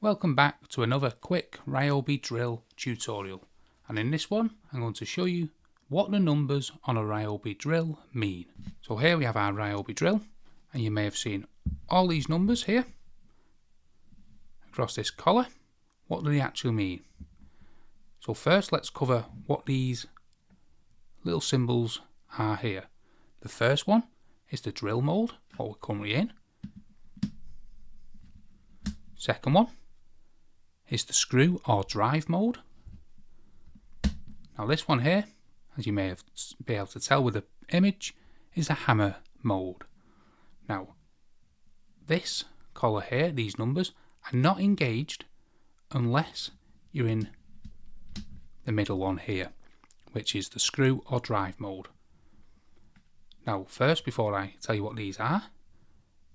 Welcome back to another quick Ryobi drill tutorial, and in this one I'm going to show you what the numbers on a Ryobi drill mean. So here we have our Ryobi drill, and you may have seen all these numbers here across this collar. What do they actually mean? So first let's cover what these little symbols are here. The first one is the drill mode, what we're currently in. Second one is the screw or drive mode. Now this one here, as you may have be able to tell with the image, is a hammer mode. Now this collar here, these numbers, are not engaged unless you're in the middle one here, which is the screw or drive mode. Now first, before I tell you what these are,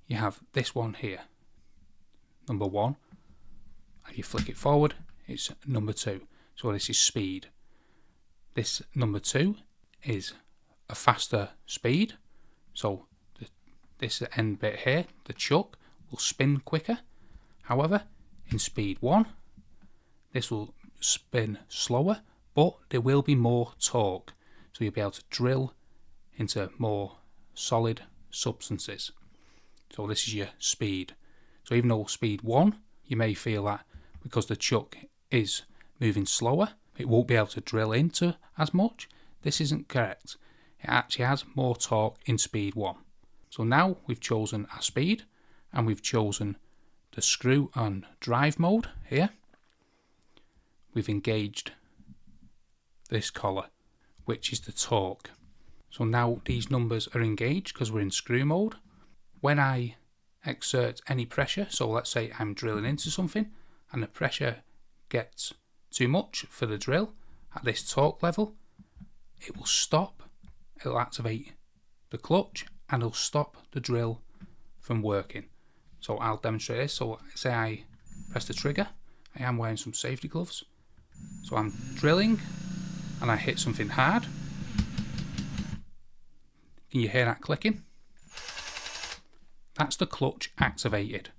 you have this one here, number 1. If you flick it forward, it's number 2. So this is speed. This number 2 is a faster speed. So this end bit here, the chuck, will spin quicker. However, in speed 1, this will spin slower, but there will be more torque. So you'll be able to drill into more solid substances. So this is your speed. So even though speed 1, you may feel that because the chuck is moving slower, it won't be able to drill into as much. This isn't correct. It actually has more torque in speed 1. So now we've chosen our speed, and we've chosen the screw and drive mode here. We've engaged this collar, which is the torque. So now these numbers are engaged because we're in screw mode. When I exert any pressure, so let's say I'm drilling into something and the pressure gets too much for the drill at this torque level, it will stop. It'll activate the clutch and it'll stop the drill from working. So I'll demonstrate this. So say I press the trigger. I am wearing some safety gloves, so I'm drilling and I hit something hard. Can you hear that clicking? That's the clutch activated.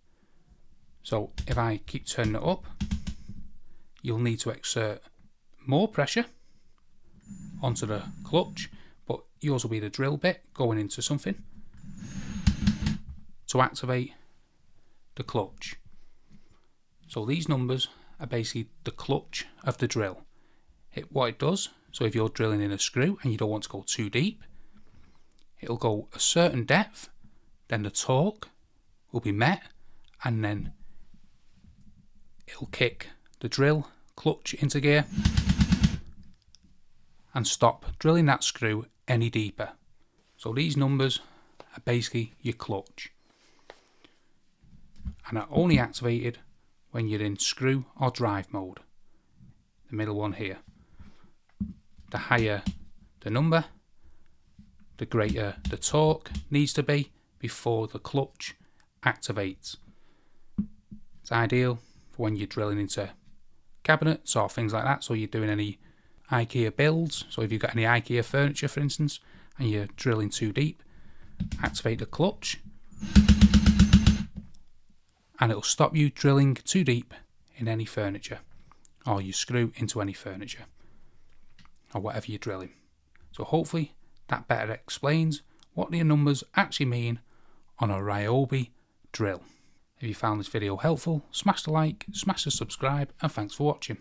So if I keep turning it up, you'll need to exert more pressure onto the clutch, but yours will be the drill bit going into something to activate the clutch. So these numbers are basically the clutch of the drill. What it does, so if you're drilling in a screw and you don't want to go too deep, it'll go a certain depth, then the torque will be met, and then it'll kick the drill clutch into gear and stop drilling that screw any deeper. So these numbers are basically your clutch, and are only activated when you're in screw or drive mode, the middle one here. The higher the number, the greater the torque needs to be before the clutch activates. It's ideal for when you're drilling into cabinets or things like that, so you're doing any IKEA builds. So if you've got any IKEA furniture, for instance, and you're drilling too deep, activate the clutch and it'll stop you drilling too deep in any furniture, or you screw into any furniture or whatever you're drilling. So hopefully that better explains what the numbers actually mean on a Ryobi drill. If you found this video helpful, smash the like, smash the subscribe, and thanks for watching.